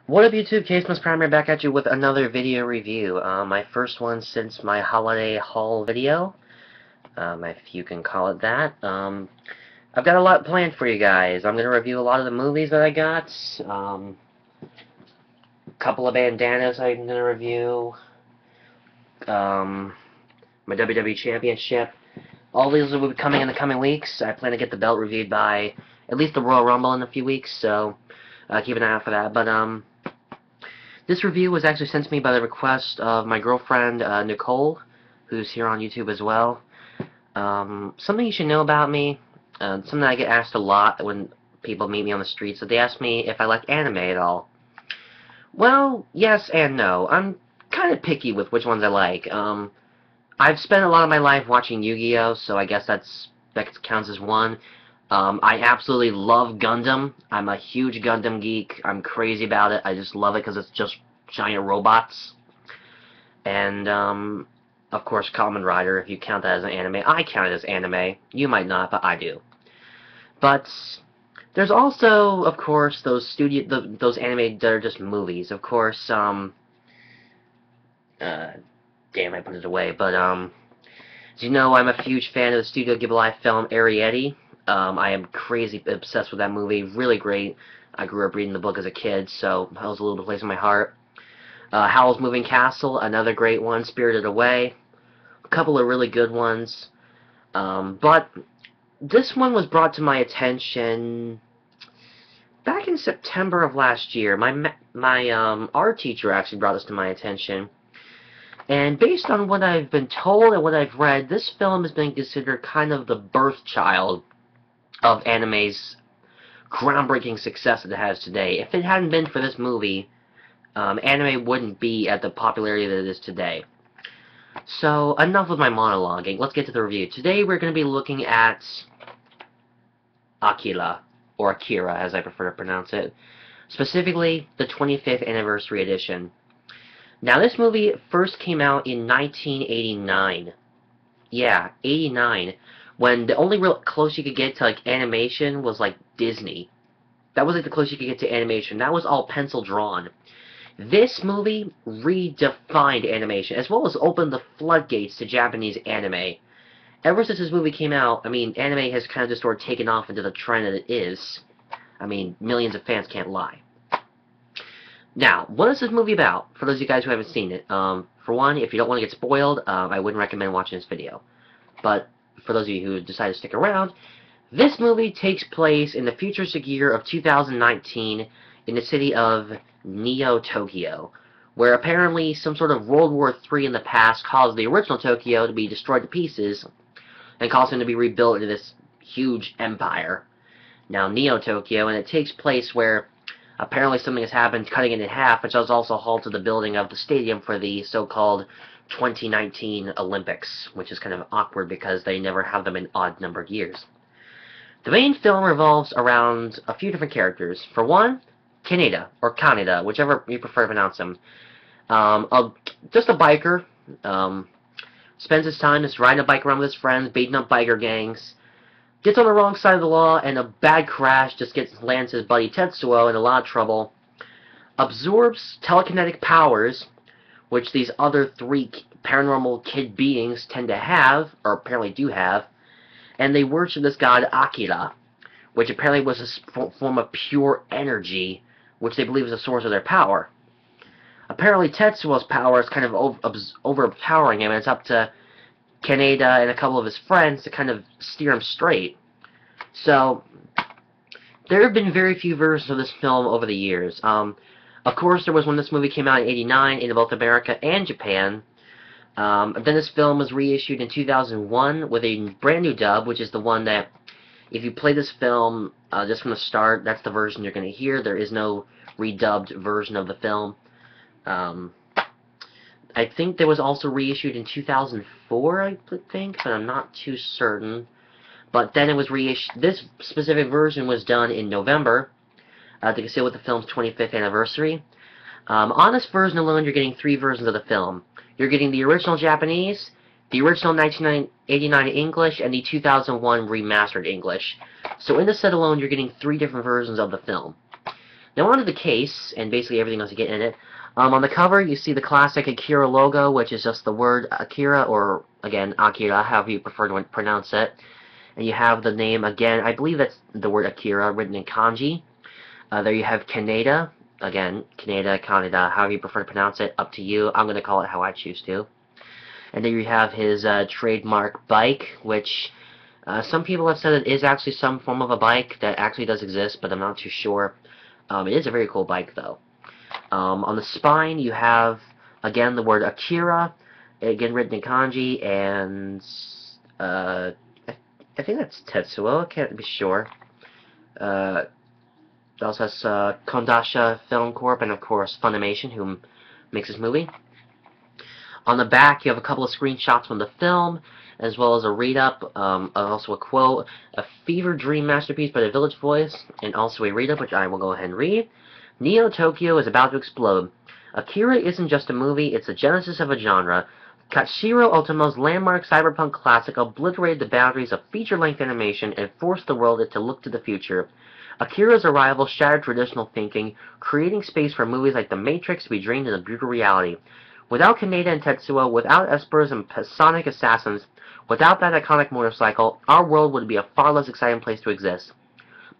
What up, YouTube? Caseman's Primary back at you with another video review. My first one since my holiday haul video, if you can call it that. I've got a lot planned for you guys. I'm going to review a lot of the movies that I got. A couple of bandanas I'm going to review. My WWE Championship. All these will be coming in the coming weeks. I plan to get the belt reviewed by at least the Royal Rumble in a few weeks, so keep an eye out for that. But, this review was actually sent to me by the request of my girlfriend, Nicole, who's here on YouTube as well. Something you should know about me, something I get asked a lot when people meet me on the streets, so they ask me if I like anime at all. Well, yes and no. I'm kind of picky with which ones I like. I've spent a lot of my life watching Yu-Gi-Oh, so I guess that counts as one. I absolutely love Gundam. I'm a huge Gundam geek. I'm crazy about it. I just love it because it's just giant robots. And, of course, Kamen Rider, if you count that as an anime. I count it as anime. You might not, but I do. But there's also, of course, those those anime that are just movies. Of course, damn, I put it away. But, as you know, I'm a huge fan of the Studio Ghibli film Arrietty. I am crazy obsessed with that movie. Really great. I grew up reading the book as a kid, so that was a little place in my heart. Howl's Moving Castle, another great one. Spirited Away, a couple of really good ones. But this one was brought to my attention back in September of last year. My art teacher actually brought this to my attention. And based on what I've been told and what I've read, this film has been considered kind of the birth child of anime's groundbreaking success that it has today. If it hadn't been for this movie, anime wouldn't be at the popularity that it is today. So, enough of my monologuing. Let's get to the review. Today we're going to be looking at Akira, or Akira as I prefer to pronounce it. Specifically, the 25th anniversary edition. Now, this movie first came out in 1989. Yeah, 89. When the only real close you could get to, like, animation was, like, Disney. That was, like, the closest you could get to animation. That was all pencil-drawn. This movie redefined animation, as well as opened the floodgates to Japanese anime. Ever since this movie came out, I mean, anime has kind of just sort of taken off into the trend that it is. I mean, millions of fans can't lie. Now, what is this movie about, for those of you guys who haven't seen it? For one, if you don't want to get spoiled, I wouldn't recommend watching this video. But for those of you who decide to stick around, this movie takes place in the futuristic year of 2019 in the city of Neo-Tokyo, where apparently some sort of World War III in the past caused the original Tokyo to be destroyed to pieces and caused it to be rebuilt into this huge empire. Now, Neo-Tokyo, and it takes place where apparently something has happened, cutting it in half, which has also halted the building of the stadium for the so-called 2019 Olympics, which is kind of awkward because they never have them in odd-numbered years. The main film revolves around a few different characters. For one, Kaneda, or Kaneda, whichever you prefer to pronounce him. Just a biker. Spends his time just riding a bike around with his friends, beating up biker gangs. Gets on the wrong side of the law, and a bad crash just lands his buddy Tetsuo in a lot of trouble. Absorbs telekinetic powers, which these other three paranormal kid beings tend to have, or apparently do have, and they worship this god Akira, which apparently was a form of pure energy, which they believe is the source of their power. Apparently Tetsuo's power is kind of overpowering him, and it's up to Kaneda and a couple of his friends to kind of steer him straight. So, there have been very few versions of this film over the years. Of course, there was when this movie came out in '89 in both America and Japan. Then this film was reissued in 2001 with a brand new dub, which is the one that, if you play this film just from the start, that's the version you're going to hear. There is no redubbed version of the film. I think there was also reissued in 2004, I think, but I'm not too certain. But then it was reissued. This specific version was done in November to conceal with the film's 25th anniversary. On this version alone, you're getting three versions of the film. You're getting the original Japanese, the original 1989 English, and the 2001 remastered English. So in the set alone, you're getting three different versions of the film. Now onto the case, and basically everything else you get in it. On the cover, you see the classic Akira logo, which is just the word Akira, or, again, Akira, however you prefer to pronounce it. And you have the name, again, I believe that's the word Akira, written in kanji. There you have Kaneda, again, Kaneda, however you prefer to pronounce it, up to you. I'm going to call it how I choose to. And then you have his trademark bike, which some people have said it is actually some form of a bike that actually does exist, but I'm not too sure. It is a very cool bike, though. On the spine, you have, again, the word Akira, again written in kanji, and I think that's Tetsuo, I can't be sure. It also has Kondasha Film Corp, and of course Funimation, who makes this movie. On the back, you have a couple of screenshots from the film, as well as a read-up, also a quote, "A fever dream masterpiece by the Village Voice," and also a read-up, which I will go ahead and read. "Neo Tokyo is about to explode. Akira isn't just a movie, it's the genesis of a genre. Katsuhiro Otomo's landmark cyberpunk classic obliterated the boundaries of feature-length animation and forced the world to look to the future. Akira's arrival shattered traditional thinking, creating space for movies like The Matrix to be dreamed into brutal reality. Without Kaneda and Tetsuo, without Espers and Sonic assassins, without that iconic motorcycle, our world would be a far less exciting place to exist.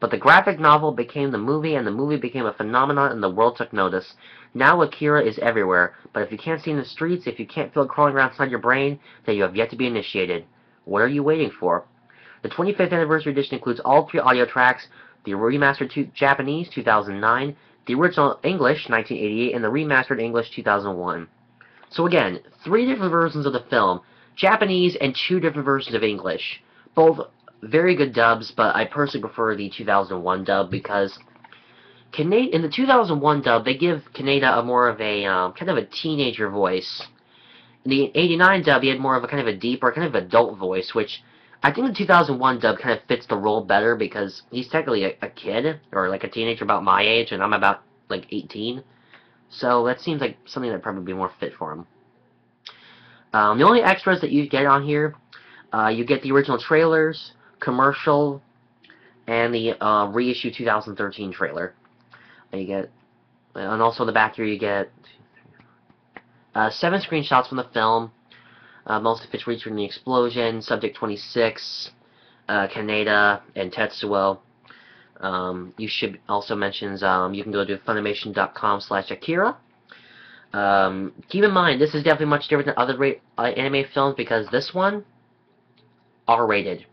But the graphic novel became the movie, and the movie became a phenomenon, and the world took notice. Now Akira is everywhere, but if you can't see in the streets, if you can't feel it crawling around inside your brain, then you have yet to be initiated. What are you waiting for?" The 25th anniversary edition includes all 3 audio tracks, the remastered Japanese 2009, the original English 1988, and the remastered English 2001. So again, 3 different versions of the film, Japanese and 2 different versions of English. Both very good dubs, but I personally prefer the 2001 dub because in the 2001 dub, they give Kaneda a more of a kind of a teenager voice. In the 89 dub, he had more of a kind of a deeper, kind of adult voice, which I think the 2001 dub kind of fits the role better because he's technically a kid, or like a teenager about my age, and I'm about like 18. So that seems like something that would probably be more fit for him. The only extras that you get on here, you get the original trailers, commercial, and the reissue 2013 trailer. You get, and also in the back here you get 7 screenshots from the film, most of which featuring the explosion, Subject 26, Kaneda, and Tetsuo. You should also mentions you can go to Funimation.com/Akira. Keep in mind, this is definitely much different than other anime films because this one, R-rated.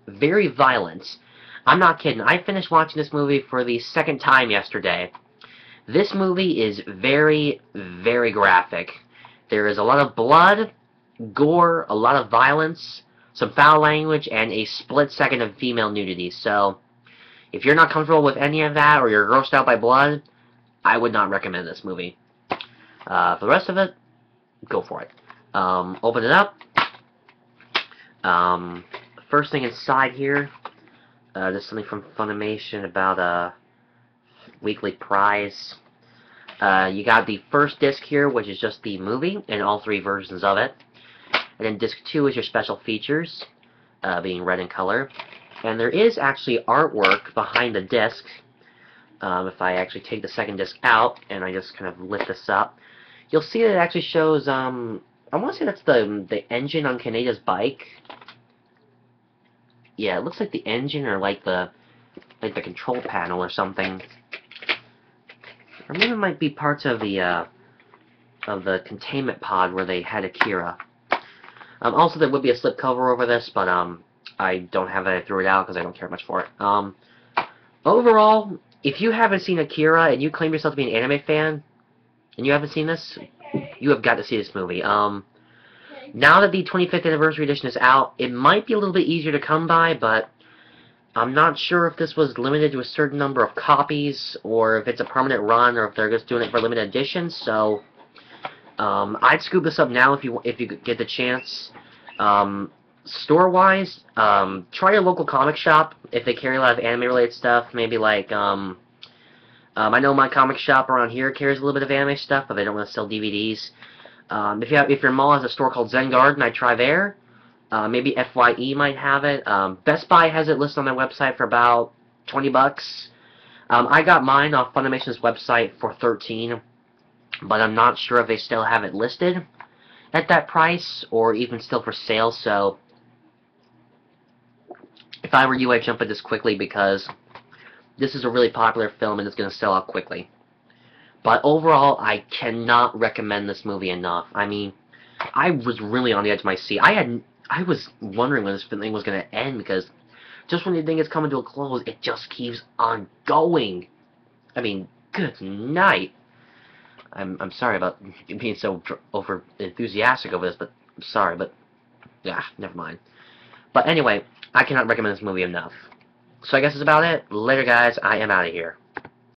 Very violent. I'm not kidding. I finished watching this movie for the 2nd time yesterday. This movie is very, very graphic. There is a lot of blood, gore, a lot of violence, some foul language, and a split second of female nudity. So, if you're not comfortable with any of that, or you're grossed out by blood, I would not recommend this movie. For the rest of it, go for it. Open it up. First thing inside here, there's something from Funimation about a weekly prize. You got the first disc here, which is just the movie, and all 3 versions of it. And then disc 2 is your special features, being red in color. And there is actually artwork behind the disc. If I actually take the 2nd disc out, and I just kind of lift this up, you'll see that it actually shows, I want to say that's the engine on Kaneda's bike. Yeah, it looks like the engine, or like the control panel or something. Or maybe it might be parts of the containment pod where they had Akira. Also, there would be a slipcover over this, but I don't have it. I threw it out because I don't care much for it. Overall, if you haven't seen Akira and you claim yourself to be an anime fan, and you haven't seen this, you have got to see this movie. Now that the 25th anniversary edition is out, it might be a little bit easier to come by, but I'm not sure if this was limited to a certain number of copies, or if it's a permanent run, or if they're just doing it for limited editions. So I'd scoop this up now if you get the chance. Store-wise, try your local comic shop if they carry a lot of anime-related stuff. Maybe like I know my comic shop around here carries a little bit of anime stuff, but they don't want to sell DVDs. If your mall has a store called Zen Garden, I'd try there. Maybe FYE might have it. Best Buy has it listed on their website for about $20. I got mine off Funimation's website for $13, but I'm not sure if they still have it listed at that price or even still for sale. So if I were you, I'd jump at this quickly because this is a really popular film and it's going to sell out quickly. But overall, I cannot recommend this movie enough. I mean, I was really on the edge of my seat. I was wondering when this thing was going to end because just when you think it's coming to a close, it just keeps on going. I mean, good night. I'm sorry about being so over enthusiastic over this, but I'm sorry, but yeah, never mind. But anyway, I cannot recommend this movie enough. So I guess that's about it. Later, guys. I am out of here.